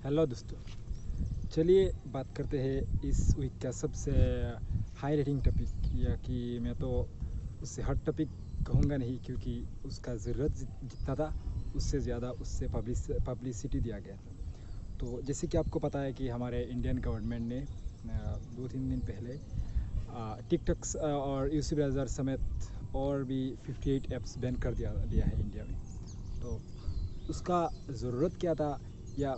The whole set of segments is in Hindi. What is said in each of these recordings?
हेलो दोस्तों, चलिए बात करते हैं इस वीक का सबसे हाई रेटिंग टॉपिक। या कि मैं तो उससे हॉट टॉपिक कहूँगा नहीं, क्योंकि उसका ज़रूरत जितना था उससे ज़्यादा उससे पब्लिसिटी दिया गया था। तो जैसे कि आपको पता है कि हमारे इंडियन गवर्नमेंट ने 2-3 दिन पहले टिकटॉक्स और यूसी ब्राउज़र समेत और भी 58 ऐप्स बैन कर दिया है इंडिया में। तो उसका ज़रूरत क्या था, या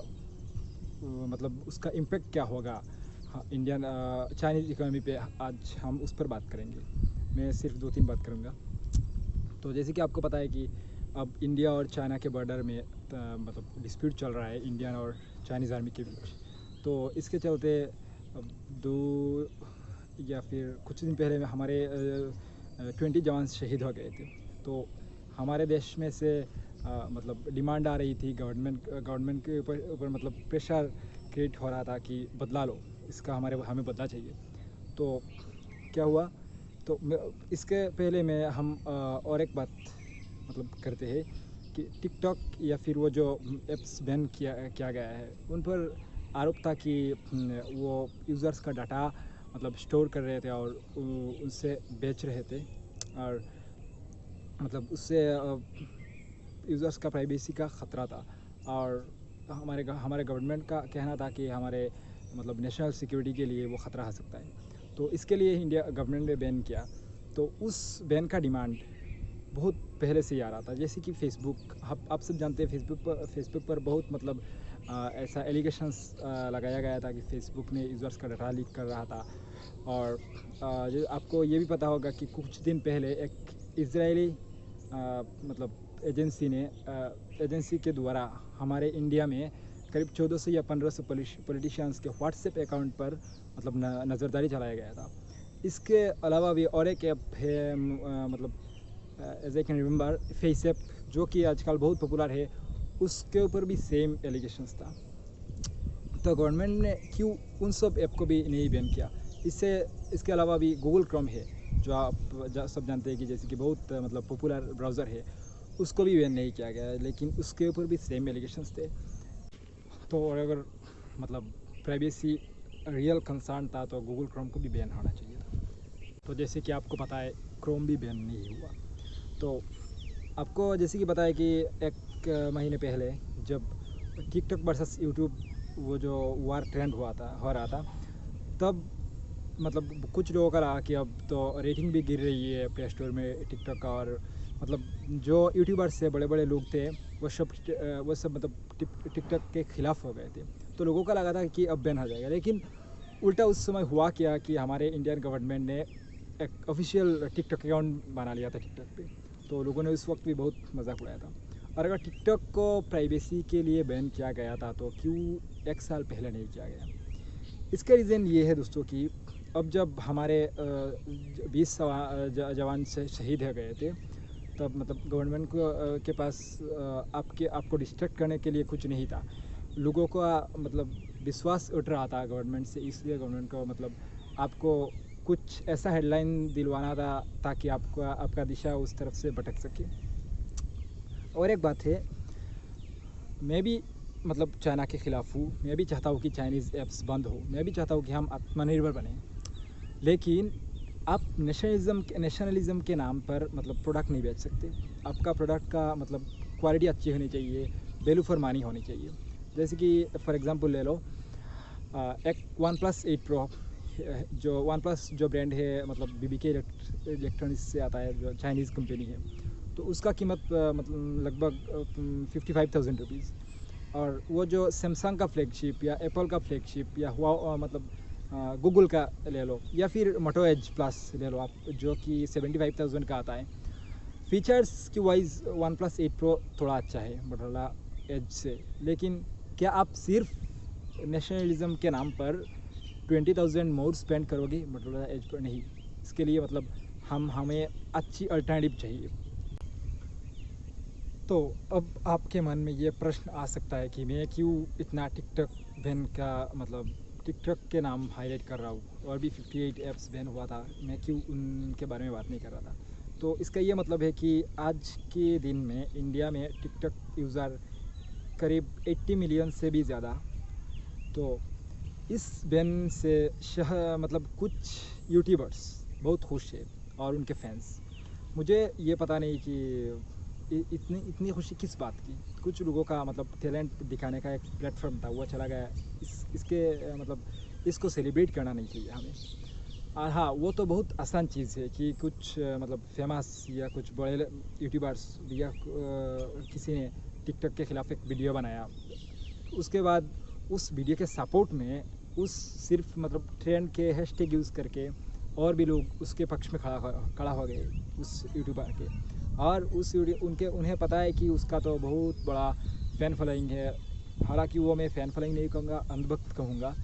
मतलब उसका इम्पेक्ट क्या होगा इंडियन चाइनीज़ इकोनॉमी पे, आज हम उस पर बात करेंगे। मैं सिर्फ 2-3 बात करूँगा। तो जैसे कि आपको पता है कि अब इंडिया और चाइना के बॉर्डर में मतलब डिस्प्यूट चल रहा है इंडियन और चाइनीज़ आर्मी के बीच। तो इसके चलते अब दो या फिर कुछ दिन पहले में हमारे 20 जवान शहीद हो गए थे। तो हमारे देश में से मतलब डिमांड आ रही थी गवर्नमेंट के ऊपर मतलब प्रेशर क्रिएट हो रहा था कि बदला लो, इसका हमें बदला चाहिए। तो क्या हुआ, तो इसके पहले में हम और एक बात मतलब करते हैं कि टिकटॉक या फिर वो जो ऐप्स बैन किया गया है, उन पर आरोप था कि वो यूज़र्स का डाटा मतलब स्टोर कर रहे थे और उनसे बेच रहे थे। और मतलब उससे यूज़र्स का प्राइवेसी का ख़तरा था। और हमारे गवर्नमेंट का कहना था कि हमारे मतलब नेशनल सिक्योरिटी के लिए वो ख़तरा हो सकता है। तो इसके लिए इंडिया गवर्नमेंट ने बैन किया। तो उस बैन का डिमांड बहुत पहले से ही आ रहा था। जैसे कि फ़ेसबुक, आप सब जानते हैं फ़ेसबुक पर बहुत मतलब ऐसा एलिगेशंस लगाया गया था कि फ़ेसबुक ने यूज़र्स का डाटा लीक कर रहा था। और जो आपको ये भी पता होगा कि कुछ दिन पहले एक इजरायली मतलब एजेंसी के द्वारा हमारे इंडिया में करीब 1400 या 1500 पॉलिटिशियंस के व्हाट्सएप अकाउंट पर मतलब नज़रदारी चलाया गया था। इसके अलावा भी और एक ऐप है मतलब as I can remember, face app, जो कि आजकल बहुत पॉपुलर है। उसके ऊपर भी सेम एलिगेशंस था। तो गवर्नमेंट ने क्यों उन सब ऐप को भी नहीं बैन किया? इसके अलावा भी गूगल क्रोम है, जो आप सब जानते हैं कि जैसे कि बहुत मतलब पॉपुलर ब्राउज़र है, उसको भी बैन नहीं किया गया है, लेकिन उसके ऊपर भी सेम एलिगेशंस थे। तो और अगर मतलब प्राइवेसी रियल कंसर्न था तो गूगल क्रोम को भी बैन होना चाहिए था। तो जैसे कि आपको पता है, क्रोम भी बैन नहीं हुआ। तो आपको जैसे कि पता है कि एक महीने पहले जब टिकटॉक वर्सेस यूट्यूब वो जो वार ट्रेंड हो रहा था, तब मतलब कुछ लोगों का रहा कि अब तो रेटिंग भी गिर रही है प्ले स्टोर में टिकटॉक का। और मतलब जो यूट्यूबर्स से बड़े बड़े लोग थे, वो सब मतलब टिकटॉक के ख़िलाफ़ हो गए थे। तो लोगों का लगा था कि अब बैन हो जाएगा, लेकिन उल्टा उस समय हुआ क्या कि हमारे इंडियन गवर्नमेंट ने एक ऑफिशियल टिकटॉक अकाउंट बना लिया था टिकटॉक पे। तो लोगों ने उस वक्त भी बहुत मजाक उड़ाया था। और अगर टिकटॉक को प्राइवेसी के लिए बैन किया गया था तो क्यों एक साल पहले नहीं किया गया? इसका रीज़न ये है दोस्तों कि अब जब हमारे 20 जवान से शहीद हो गए थे, तब मतलब गवर्नमेंट के पास आपको डिस्ट्रैक्ट करने के लिए कुछ नहीं था। लोगों का मतलब विश्वास उठ रहा था गवर्नमेंट से, इसलिए गवर्नमेंट को मतलब आपको कुछ ऐसा हेडलाइन दिलवाना था ताकि आपका दिशा उस तरफ से भटक सके। और एक बात है, मैं भी मतलब चाइना के ख़िलाफ़ हूँ। मैं भी चाहता हूँ कि चाइनीज़ ऐप्स बंद हो। मैं भी चाहता हूँ कि हम आत्मनिर्भर बने। लेकिन आप नेशनलिज़म के नाम पर मतलब प्रोडक्ट नहीं बेच सकते। आपका प्रोडक्ट का मतलब क्वालिटी अच्छी होनी चाहिए, वैल्यू फॉर मनी होनी चाहिए। जैसे कि फॉर एग्ज़ाम्पल ले लो, एक वन प्लस 8 प्रो, जो वन प्लस जो ब्रांड है मतलब BBK इलेक्ट्रॉनिक्स से आता है, जो चाइनीज़ कंपनी है। तो उसका कीमत मतलब लगभग 55,000 रुपीज़। और वो जो सैमसंग का फ्लैगशिप या एप्पल का फ्लैगशिप या हुआ मतलब गूगल का ले लो, या फिर मोटो एज प्लस ले लो आप, जो कि 75,000 का आता है। फीचर्स की वाइज वन प्लस 8 प्रो थोड़ा अच्छा है मोटोरोला एज से। लेकिन क्या आप सिर्फ नेशनलिज्म के नाम पर 20,000 मोर स्पेंड करोगे मोटोरोला एज पर? नहीं। इसके लिए मतलब हमें अच्छी अल्टरनेटिव चाहिए। तो अब आपके मन में ये प्रश्न आ सकता है कि मैं क्यों इतना टिकटॉक बैन का मतलब टिकटॉक के नाम हाईलाइट कर रहा हूँ, और भी 58 ऐप्स बैन हुआ था, मैं क्यों उनके बारे में बात नहीं कर रहा था? तो इसका ये मतलब है कि आज के दिन में इंडिया में टिकटॉक यूज़र करीब 80 मिलियन से भी ज़्यादा तो इस बैन से मतलब कुछ यूट्यूबर्स बहुत खुश है और उनके फैंस। मुझे ये पता नहीं कि इतनी खुशी किस बात की। कुछ लोगों का मतलब टैलेंट दिखाने का एक प्लेटफॉर्म था, वो चला गया। इसके मतलब इसको सेलिब्रेट करना नहीं चाहिए हमें। और हाँ, वो तो बहुत आसान चीज़ है कि कुछ मतलब फेमस या कुछ बड़े यूट्यूबर्स या किसी ने टिकटॉक के ख़िलाफ़ एक वीडियो बनाया, उसके बाद उस वीडियो के सपोर्ट में उस सिर्फ मतलब ट्रेंड के हैशटैग यूज़ करके और भी लोग उसके पक्ष में खड़ा हो गए उस यूट्यूबर के। और उस उन्हें पता है कि उसका तो बहुत बड़ा फ़ैन फॉलोइंग है। हालांकि वो मैं फ़ैन फॉलोइंग नहीं कहूँगा, अंधभक्त कहूँगा।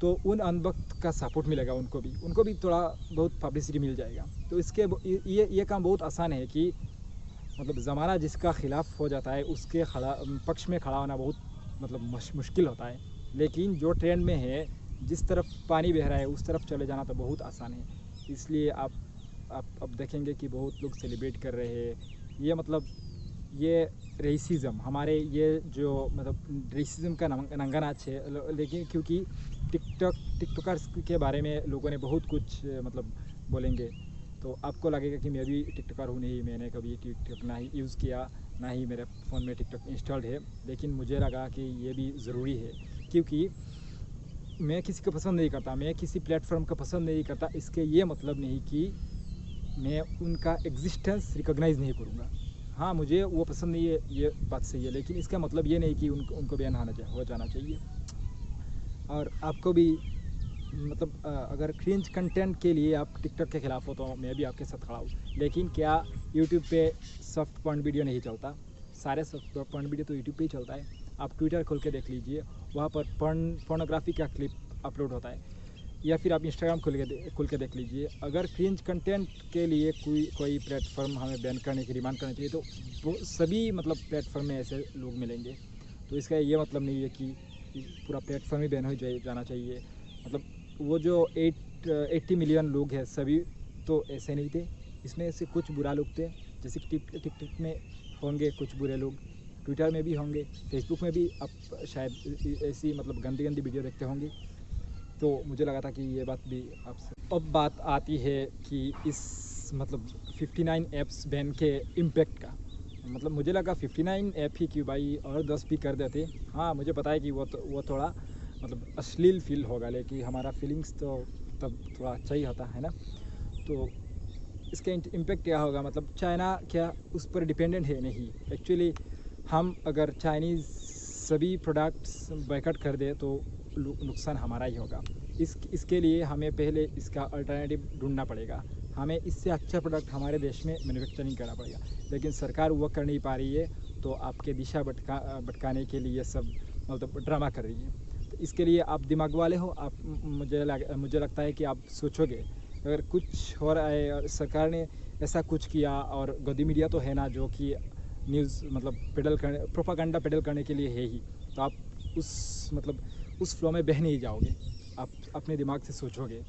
तो उन अंधभक्त का सपोर्ट मिलेगा, उनको भी थोड़ा बहुत पब्लिसिटी मिल जाएगा। तो इसके ये काम बहुत आसान है कि मतलब ज़माना जिसका ख़िलाफ़ हो जाता है उसके पक्ष में खड़ा होना बहुत मतलब मुश्किल होता है। लेकिन जो ट्रेंड में है, जिस तरफ पानी बह रहा है उस तरफ चले जाना तो बहुत आसान है। इसलिए आप अब देखेंगे कि बहुत लोग सेलिब्रेट कर रहे हैं। ये मतलब ये रेसिज़म, हमारे ये जो मतलब रेसिज़म का नंगा नाच है। लेकिन क्योंकि टिकटॉकर्स के बारे में लोगों ने बहुत कुछ मतलब बोलेंगे, तो आपको लगेगा कि मैं भी टिकटॉकर हूँ। नहीं, मैंने कभी टिकटॉक ना ही यूज़ किया, ना ही मेरे फ़ोन में टिकटॉक इंस्टॉल्ड है। लेकिन मुझे लगा कि ये भी ज़रूरी है, क्योंकि मैं किसी को पसंद नहीं करता, मैं किसी प्लेटफॉर्म को पसंद नहीं करता। इसके ये मतलब नहीं कि मैं उनका एग्जिस्टेंस रिकॉग्नाइज़ नहीं करूँगा। हाँ, मुझे वो पसंद नहीं है, ये बात सही है, लेकिन इसका मतलब ये नहीं कि उनको बैन हो जाना चाहिए। और आपको भी मतलब अगर क्रिंज कंटेंट के लिए आप टिकटॉक के ख़िलाफ़ हो तो मैं भी आपके साथ खड़ा हूँ। लेकिन क्या यूट्यूब पे सॉफ्ट पॉर्न वीडियो नहीं चलता? सारे सॉफ्ट पॉर्न वीडियो तो यूट्यूब पे ही चलता है। आप ट्विटर खोल के देख लीजिए, वहाँ पर पोर्नोग्राफी का क्लिप अपलोड होता है। या फिर आप इंस्टाग्राम खोल के देख लीजिए। अगर क्रिंज कंटेंट के लिए कोई प्लेटफॉर्म हमें बैन करने की डिमांड करनी चाहिए, तो वो सभी मतलब प्लेटफॉर्म में ऐसे लोग मिलेंगे। तो इसका ये मतलब नहीं है कि पूरा प्लेटफॉर्म ही बैन हो जाना चाहिए। मतलब वो जो 80 मिलियन लोग हैं, सभी तो ऐसे नहीं थे। इसमें से कुछ बुरा लोग थे, जैसे कि टिकटॉक में होंगे कुछ बुरे लोग, ट्विटर में भी होंगे, फेसबुक में भी आप शायद ऐसी मतलब गंदी वीडियो देखते होंगे। तो मुझे लगा था कि ये बात भी आपसे। अब बात आती है कि इस मतलब 59 ऐप्स बैन के इम्पैक्ट का। मतलब मुझे लगा 59 ऐप ही क्यों भाई, और 10 भी कर देते। हाँ, मुझे पता है कि वो थोड़ा मतलब अश्लील फील होगा, लेकिन हमारा फीलिंग्स तो तब थोड़ा अच्छा ही होता है ना। तो इसका इम्पैक्ट क्या होगा? मतलब चाइना क्या उस पर डिपेंडेंट है? नहीं, एक्चुअली हम अगर चाइनीज़ सभी प्रोडक्ट्स बायकॉट कर दे तो नुकसान हमारा ही होगा। इसके लिए हमें पहले इसका अल्टरनेटिव ढूंढना पड़ेगा। हमें इससे अच्छा प्रोडक्ट हमारे देश में मैन्युफैक्चरिंग करना पड़ेगा। लेकिन सरकार वो कर नहीं पा रही है, तो आपके दिशा भटकाने के लिए सब मतलब ड्रामा कर रही है। तो इसके लिए आप दिमाग वाले हो, आप मुझे लगता है कि आप सोचोगे। अगर कुछ हो रहा है और सरकार ने ऐसा कुछ किया, और गद्दी मीडिया तो है ना जो कि न्यूज़ मतलब प्रोपागेंडा पेडल करने के लिए है ही, तो आप उस फ्लो में बह नहीं जाओगे। आप अपने दिमाग से सोचोगे